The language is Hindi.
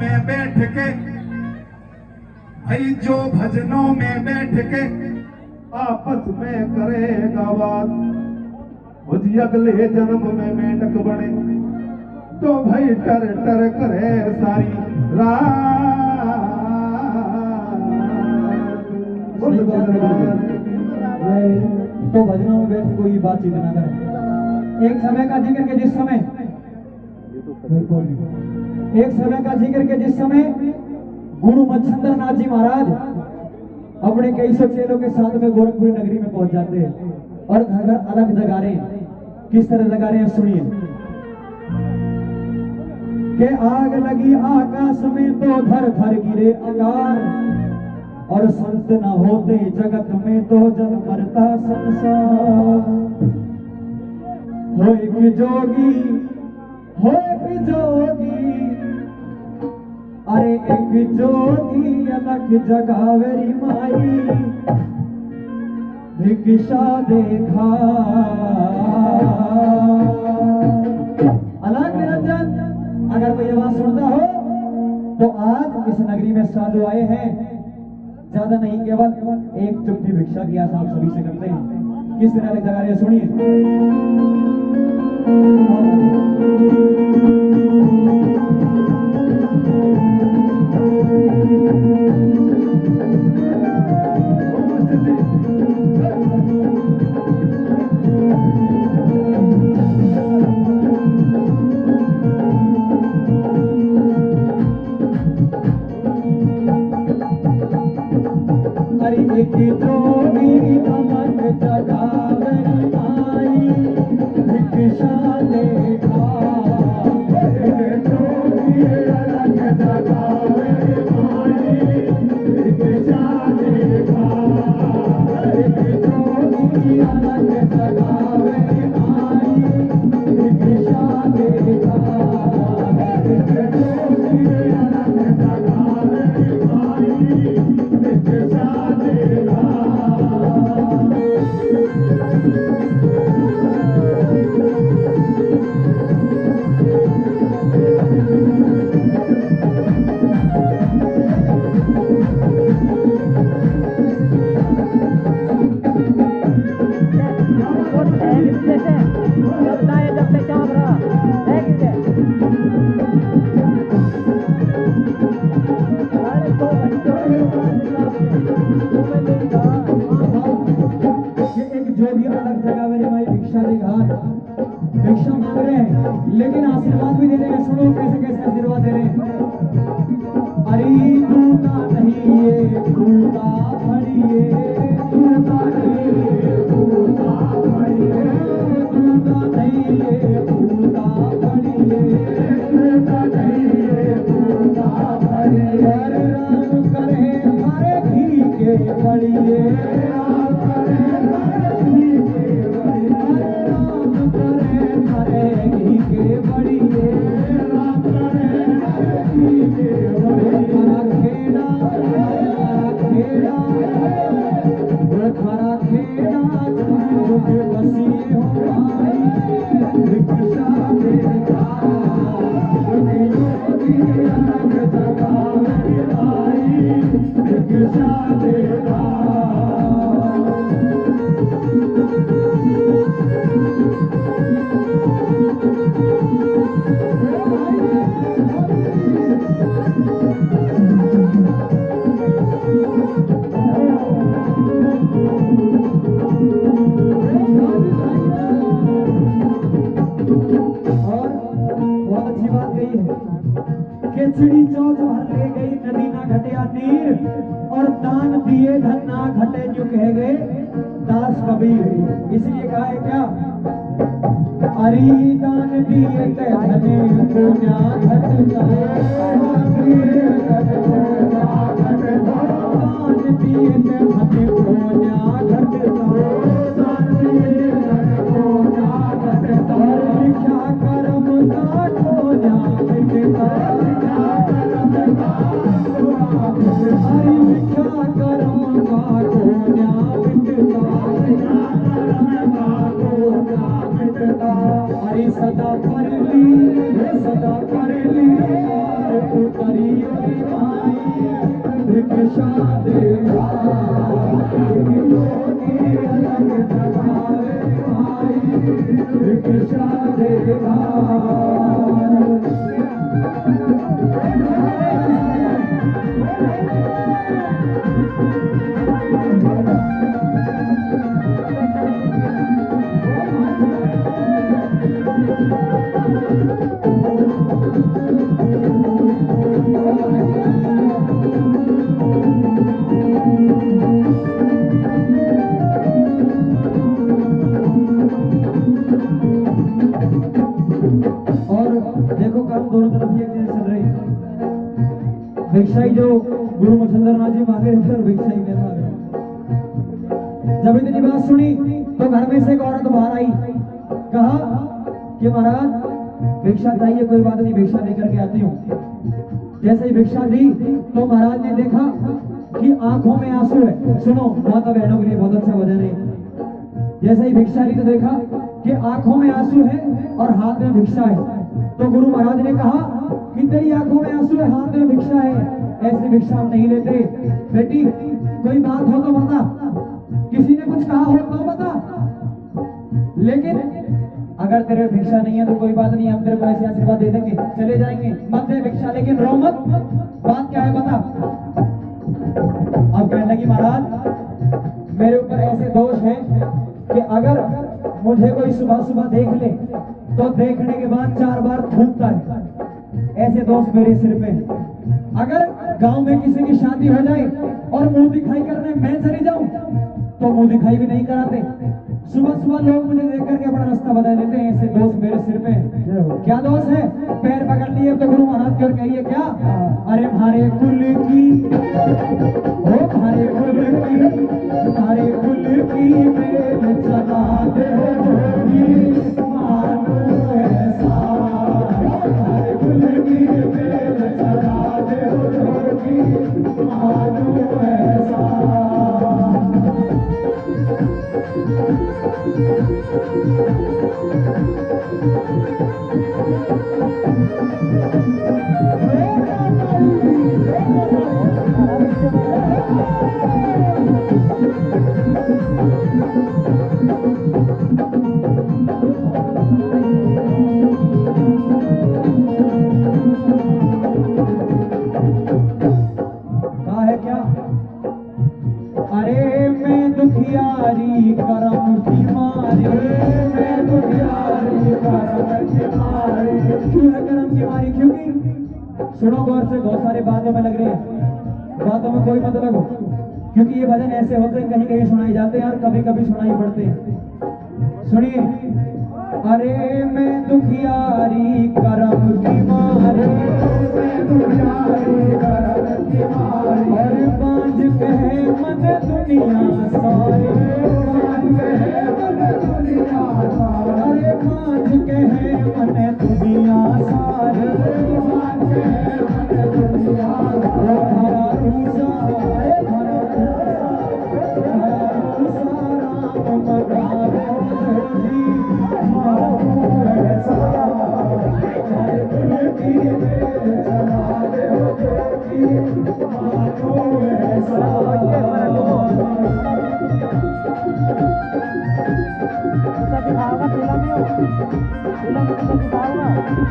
में बैठ के भाई, जो भजनों में बैठ के आपस में करेगा बात, मुझे अगले जन्म में मेंढक बने तो भाई टर टर करे सारी रात। तो भजनों में बैठ कोई बातचीत ना करे। एक समय का जिक्र के जिस समय गुरु मच्छिंद्र नाथ जी महाराज अपने कई सौ चेलों के साथ में गोरखपुरी नगरी में पहुंच जाते हैं और घर घर अलग जगा रहे हैं। किस तरह जगा रहे हैं सुनिए। के आग लगी आकाश में तो धर धर गिरे आकार, और संत न होते जगत में तो जल मरता संसार। हो एक जोगी, हो एक जोगी, अरे एक जोगी अलग जगावेरी माई, भिक्षा देखा। अलग निरंजन, अगर कोई आवाज सुनता हो तो आज इस नगरी में साधु आए हैं, ज्यादा नहीं केवल एक चुटकी भिक्षा की आशा आप सभी से करते हैं। किस तरह जगा रहे सुनिए। एक जोगी अमन जगावेरी माई, भिक्षा देखा। एक जोगी अलग जगावेरी माई, भिक्षा देखा। एक जोगी अलग जगावेरी माई, भिक्षा देखा। एक जोगी अलग जगावेरी माई, भिक्षा भिक्षा मांग रहे हैं लेकिन आशीर्वाद भी दे रहे हैं। सुनो कैसे कैसे आशीर्वाद दे रहे हैं। अरे दूता नहीं ये दूता भरिए, दूता नहीं ये दूता भरिए, दूता नहीं ये दूता भरिए, दूता नहीं ये दूता भरिए। राम करे हरे घी के बड़िए, राम करे हरे घी के बड़िए, राम करे हरे घी के बड़िए, राम करे हरे घी के बड़िए। खरा खेड़ा, खरा खेड़ा, खरा खेड़ा झुक बसिए हो भाई, भिक्षा देगा। योगी अलग जगावेरी माई, भिक्षा देगा। खिचड़ी चौथ भर ले गई नदी ना घटिया नीर, और दान दिए धन ना घटे जो कह गए दास कबीर। इसलिए कहा है क्या, अरे दान दिए धने को ना घटता, दान दिए धने को ना घटता, दान दिए धने को ना घटता, दान दिए धने को ना घटता। भिक्षा कर्म का को ना घटता, हरि भिक्षा कर्म का को ना मिटता, हरि सदा पर ली, सदा पर ली। करिए भाई भिक्षा देगा अलग जगावे भाई भिक्षा देगा देखो काम दोनों तरफ ही एक चीज चल रही भिक्षाई जो गुरु मच्छिंद्र नाथ जी मांगे रहते और भिक्षाई मैं मांग रहा जब इतनी बात सुनी तो घर में से एक औरत बाहर आई कहा कि महाराज भिक्षा चाहिए कोई बात नहीं भिक्षा लेकर के आती हूँ जैसे ही भिक्षा दी तो महाराज ने देखा कि आंखों में आंसू है सुनो माता बहनों के लिए बहुत अच्छा वजन है जैसे ही भिक्षा ली तो देखा कि आंखों में आंसू है और हाथ में भिक्षा है तो गुरु महाराज ने कहा कि तेरी आंखों में आंसू है हाथ में भिक्षा है ऐसी भिक्षा हम नहीं लेते बेटी कोई बात हो तो बता किसी ने कुछ कहा हो तो बता लेकिन अगर तेरे भिक्षा नहीं है तो कोई बात नहीं हम तेरे को ऐसे आशीर्वाद दे देंगे चले जाएंगे मत दे भिक्षा लेकिन रो मत बात क्या है बता अब कहने लगी महाराज मेरे ऊपर ऐसे दोष है कि अगर मुझे कोई सुबह सुबह देख ले तो देखने के बाद 4 बार थूकता है ऐसे दोस्त मेरे सिर पे हैं अगर गांव में किसी की शादी हो जाए और मुंह दिखाई करने मैं चली जाऊं तो मुंह दिखाई भी नहीं कराते सुबह सुबह लोग मुझे देख करके अपना रास्ता बता देते हैं ऐसे दोस्त मेरे सिर पे हैं क्या दोस्त है पैर पकड़ लिए तो गुरु महाराज की ओर कहिए क्या अरे हमारे कुल की ओ हमारे कुल की मेल चला दे जोगी मानो ऐसा हमारे कुल की मेल चला दे जोगी मानो ऐसा दुखियारी करम की मारे मैं दुखियारी करम की मारे क्यों है करम की मारी क्योंकि सुनो गौर से बहुत सारे बातों में लग रहे हैं बातों में कोई मतलब हो क्योंकि ये भजन ऐसे होते हैं कहीं कहीं सुनाई जाते हैं और कभी कभी सुनाई पड़ते हैं सुनिए अरे मैं दुखियारी करम की मारे मैं दुखियारी करम की मारे अरे बांझ कहे मन दुनिया सारे बांझ कहे मन दुनिया सारे अरे बांझ कहे मन दुनिया सारे बांझ कहे मन दुनिया सारे हरा ऊंचा अरे हरा राम मगावे जोगी दिखाओगा फिल्म में